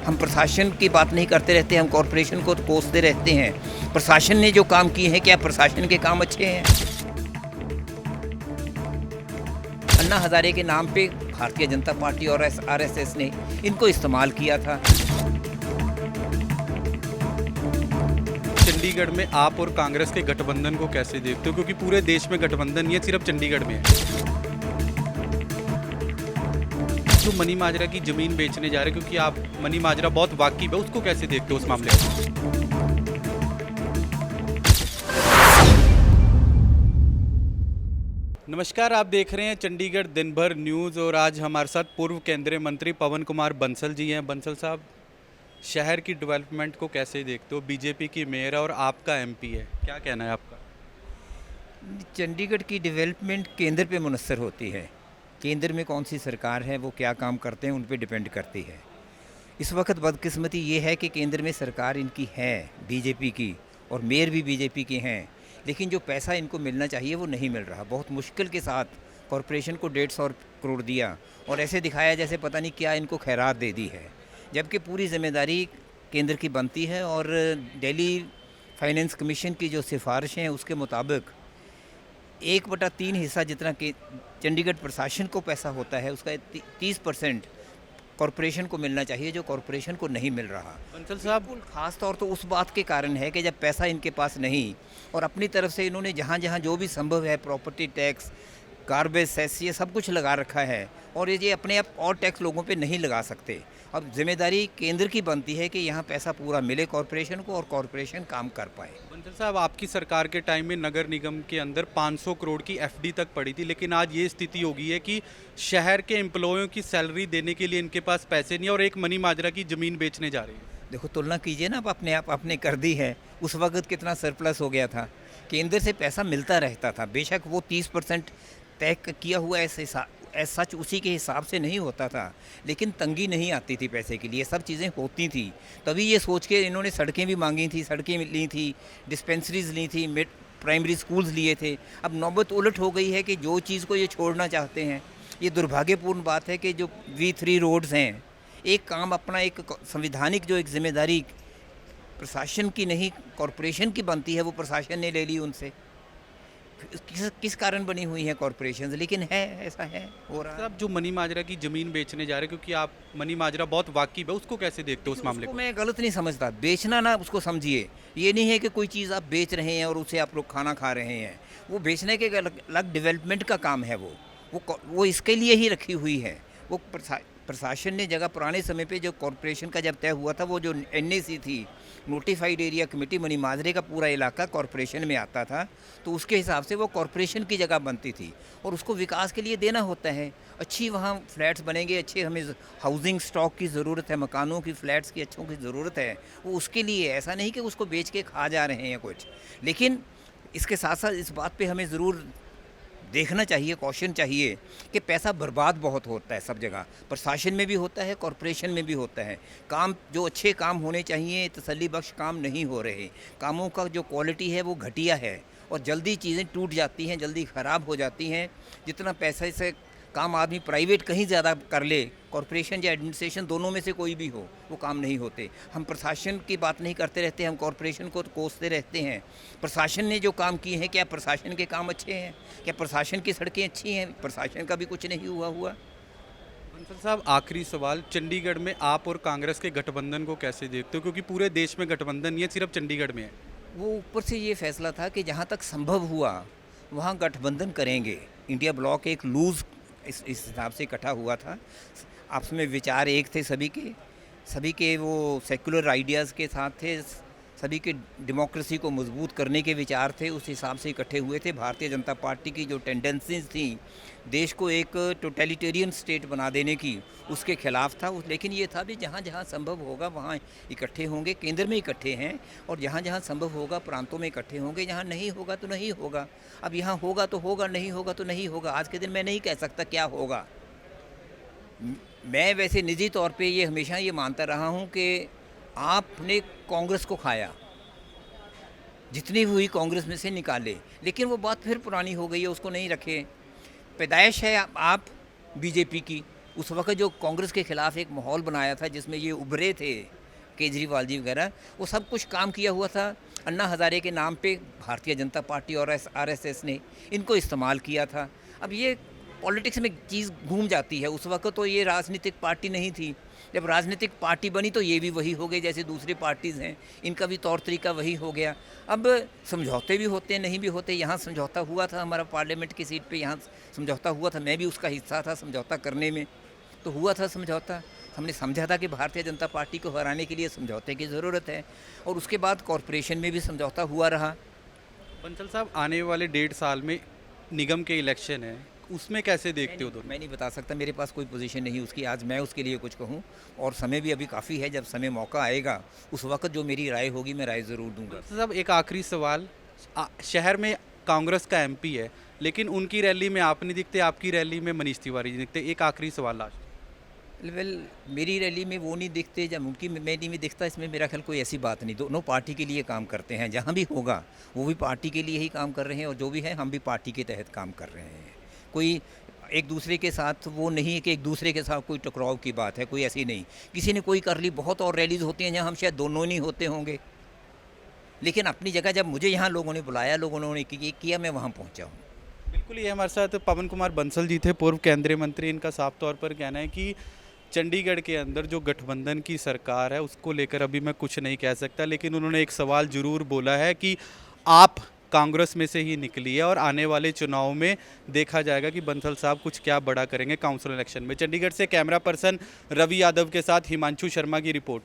हम प्रशासन की बात नहीं करते रहते, हम कॉरपोरेशन को कोसते रहते हैं। प्रशासन ने जो काम किए हैं, क्या प्रशासन के काम अच्छे हैं? अन्ना हजारे के नाम पे भारतीय जनता पार्टी और आरएसएस ने इनको इस्तेमाल किया था। चंडीगढ़ में आप और कांग्रेस के गठबंधन को कैसे देखते हो, क्योंकि पूरे देश में गठबंधन नहीं है, सिर्फ चंडीगढ़ में है। जो मनी माजरा की जमीन बेचने जा रहे हैं, क्योंकि आप मनी माजरा बहुत वाकिफ है, उसको कैसे देखते हो उस मामले में? नमस्कार, आप देख रहे हैं चंडीगढ़ दिन भर न्यूज़ और आज हमारे साथ पूर्व केंद्रीय मंत्री पवन कुमार बंसल जी हैं। बंसल साहब, शहर की डेवलपमेंट को कैसे देखते हो? बीजेपी की मेयर है और आपका एमपी है, क्या कहना है आपका? चंडीगढ़ की डेवलपमेंट केंद्र पे मुनस्सर होती है। केंद्र में कौन सी सरकार है, वो क्या काम करते हैं, उन पे डिपेंड करती है। इस वक्त बदकिस्मती ये है कि केंद्र में सरकार इनकी है बीजेपी की और मेयर भी बीजेपी के हैं, लेकिन जो पैसा इनको मिलना चाहिए वो नहीं मिल रहा। बहुत मुश्किल के साथ कॉरपोरेशन को 150 करोड़ दिया और ऐसे दिखाया जैसे पता नहीं क्या इनको खैरात दे दी है, जबकि पूरी जिम्मेदारी केंद्र की बनती है। और दिल्ली फाइनेंस कमीशन की जो सिफारिशें हैं उसके मुताबिक 1/3 हिस्सा जितना कि चंडीगढ़ प्रशासन को पैसा होता है, उसका 30% कॉरपोरेशन को मिलना चाहिए, जो कॉरपोरेशन को नहीं मिल रहा। बंसल साहब, ख़ास तौर तो उस बात के कारण है कि जब पैसा इनके पास नहीं और अपनी तरफ से इन्होंने जहाँ जहाँ जो भी संभव है, प्रॉपर्टी टैक्स, गार्बेज सेस, ये सब कुछ लगा रखा है और ये अपने आप और टैक्स लोगों पे नहीं लगा सकते। अब जिम्मेदारी केंद्र की बनती है कि यहाँ पैसा पूरा मिले कॉरपोरेशन को और कॉरपोरेशन काम कर पाए। बंसल साहब, आपकी सरकार के टाइम में नगर निगम के अंदर 500 करोड़ की एफडी तक पड़ी थी, लेकिन आज ये स्थिति हो गई है कि शहर के एम्प्लॉयों की सैलरी देने के लिए इनके पास पैसे नहीं है और एक मनी माजरा की ज़मीन बेचने जा रही है। देखो, तुलना कीजिए ना, आप आपने कर दी है। उस वक्त कितना सरप्लस हो गया था, केंद्र से पैसा मिलता रहता था। बेशक वो 30% तय किया हुआ ऐसे सच उसी के हिसाब से नहीं होता था, लेकिन तंगी नहीं आती थी पैसे के लिए, सब चीज़ें होती थी। तभी ये सोच के इन्होंने सड़कें भी मांगी थी, सड़कें ली थी, डिस्पेंसरीज ली थी, मिड प्राइमरी स्कूल्स लिए थे। अब नौबत उलट हो गई है कि जो चीज़ को ये छोड़ना चाहते हैं। ये दुर्भाग्यपूर्ण बात है कि जो V3 रोड्स हैं, एक काम अपना एक संविधानिक जो एक जिम्मेदारी प्रशासन की नहीं कॉरपोरेशन की बनती है, वो प्रशासन ने ले ली उनसे। किस कारण बनी हुई है कॉरपोरेशन, लेकिन है, ऐसा है, हो रहा है। साहब, जो मनी माजरा की ज़मीन बेचने जा रहे हैं, क्योंकि आप मनी माजरा बहुत वाकिफ है, उसको कैसे देखते हो उस मामले उसको को? मैं गलत नहीं समझता। बेचना ना, उसको समझिए, ये नहीं है कि कोई चीज़ आप बेच रहे हैं और उसे आप लोग खाना खा रहे हैं। वो बेचने के अलग डेवलपमेंट का काम है। वो इसके लिए ही रखी हुई है। वो प्रशासन ने जगह पुराने समय पे जो कॉरपोरेशन का जब तय हुआ था, वो जो NAC थी, नोटिफाइड एरिया कमेटी, मनी माजरे का पूरा इलाका कॉरपोरेशन में आता था, तो उसके हिसाब से वो कॉरपोरेशन की जगह बनती थी और उसको विकास के लिए देना होता है। अच्छी वहाँ फ्लैट्स बनेंगे, अच्छे हमें हाउसिंग स्टॉक की ज़रूरत है, मकानों की, फ्लैट्स की अच्छों की ज़रूरत है। वो उसके लिए, ऐसा नहीं कि उसको बेच के खा जा रहे हैं कुछ। लेकिन इसके साथ साथ इस बात पे हमें ज़रूर देखना चाहिए, कॉशन चाहिए कि पैसा बर्बाद बहुत होता है सब जगह। प्रशासन में भी होता है, कॉरपोरेशन में भी होता है। काम जो अच्छे काम होने चाहिए, तसल्ली बख्श काम नहीं हो रहे। कामों का जो क्वालिटी है वो घटिया है और जल्दी चीज़ें टूट जाती हैं, जल्दी ख़राब हो जाती हैं। जितना पैसे से काम आदमी प्राइवेट कहीं ज़्यादा कर ले, कॉरपोरेशन या एडमिनिस्ट्रेशन, दोनों में से कोई भी हो, वो काम नहीं होते। हम प्रशासन की बात नहीं करते रहते, हम कॉरपोरेशन को कोसते रहते हैं। प्रशासन ने जो काम किए हैं, क्या प्रशासन के काम अच्छे हैं? क्या प्रशासन की सड़कें अच्छी हैं? प्रशासन का भी कुछ नहीं हुआ। बंसल साहब, आखिरी सवाल, चंडीगढ़ में आप और कांग्रेस के गठबंधन को कैसे देखते हो, क्योंकि पूरे देश में गठबंधन नहीं है, सिर्फ चंडीगढ़ में है? वो ऊपर से ये फैसला था कि जहाँ तक संभव हुआ वहाँ गठबंधन करेंगे। इंडिया ब्लॉक एक लूज़ इस हिसाब से इकट्ठा हुआ था। आपस में विचार एक थे सभी के वो सेकुलर आइडियाज़ के साथ थे, सभी के डेमोक्रेसी को मजबूत करने के विचार थे, उस हिसाब से इकट्ठे हुए थे। भारतीय जनता पार्टी की जो टेंडेंसीज थी देश को एक टोटलिटेरियन स्टेट बना देने की, उसके खिलाफ था। लेकिन ये था भी जहाँ जहाँ संभव होगा वहाँ इकट्ठे होंगे। केंद्र में इकट्ठे हैं और जहाँ जहाँ संभव होगा प्रांतों में इकट्ठे होंगे। जहाँ नहीं होगा तो नहीं होगा। अब यहाँ होगा तो होगा, नहीं होगा तो नहीं होगा। आज के दिन मैं नहीं कह सकता क्या होगा। मैं वैसे निजी तौर पे ये हमेशा ये मानता रहा हूँ कि आपने कांग्रेस को खाया, जितनी हुई कांग्रेस में से निकाले, लेकिन वो बात फिर पुरानी हो गई है, उसको नहीं रखे। पैदाइश है आप बीजेपी की, उस वक्त जो कांग्रेस के खिलाफ एक माहौल बनाया था जिसमें ये उभरे थे केजरीवाल जी वगैरह, वो सब कुछ काम किया हुआ था अन्ना हज़ारे के नाम पे भारतीय जनता पार्टी और आरएसएस ने इनको इस्तेमाल किया था। अब ये पॉलिटिक्स में चीज़ घूम जाती है। उस वक्त तो ये राजनीतिक पार्टी नहीं थी, जब राजनीतिक पार्टी बनी तो ये भी वही हो गई जैसे दूसरी पार्टीज़ हैं, इनका भी तौर तरीका वही हो गया। अब समझौते भी होते नहीं भी होते, यहाँ समझौता हुआ था हमारा पार्लियामेंट की सीट पे, यहाँ समझौता हुआ था, मैं भी उसका हिस्सा था समझौता करने में, तो हुआ था समझौता। हमने समझा था कि भारतीय जनता पार्टी को हराने के लिए समझौते की ज़रूरत है, और उसके बाद कॉरपोरेशन में भी समझौता हुआ रहा। बंसल साहब, आने वाले 1.5 साल में निगम के इलेक्शन है, उसमें कैसे देखते हो दोनों? मैं नहीं बता सकता, मेरे पास कोई पोजीशन नहीं उसकी आज मैं उसके लिए कुछ कहूँ, और समय भी अभी काफ़ी है, जब समय मौका आएगा उस वक्त जो मेरी राय होगी मैं राय ज़रूर दूंगा। बंसल साहब, एक आखिरी सवाल, शहर में कांग्रेस का एमपी है, लेकिन उनकी रैली में आप नहीं दिखते, आपकी रैली में मनीष तिवारी जी दिखते। एक आखिरी सवाल लास्ट। वेल, मेरी रैली में वो नहीं दिखते जब उनकी मैं नहीं दिखता, इसमें मेरा ख्याल कोई ऐसी बात नहीं। दोनों पार्टी के लिए काम करते हैं, जहाँ भी होगा वो भी पार्टी के लिए ही काम कर रहे हैं, और जो भी है हम भी पार्टी के तहत काम कर रहे हैं। कोई एक दूसरे के साथ वो नहीं है कि एक दूसरे के साथ कोई टकराव की बात है, कोई ऐसी नहीं। किसी ने कोई कर ली, बहुत और रैलीज होती हैं जहाँ हम शायद दोनों नहीं होते होंगे, लेकिन अपनी जगह जब मुझे यहाँ लोगों ने बुलाया, लोगों ने किया, मैं वहाँ पहुँचा हूँ। बिल्कुल, ये हमारे साथ पवन कुमार बंसल जी थे, पूर्व केंद्रीय मंत्री। इनका साफ तौर पर कहना है कि चंडीगढ़ के अंदर जो गठबंधन की सरकार है उसको लेकर अभी मैं कुछ नहीं कह सकता, लेकिन उन्होंने एक सवाल जरूर बोला है कि आप कांग्रेस में से ही निकली है और आने वाले चुनाव में देखा जाएगा कि बंसल साहब कुछ क्या बड़ा करेंगे काउंसिल इलेक्शन में। चंडीगढ़ से कैमरा पर्सन रवि यादव के साथ हिमांशु शर्मा की रिपोर्ट।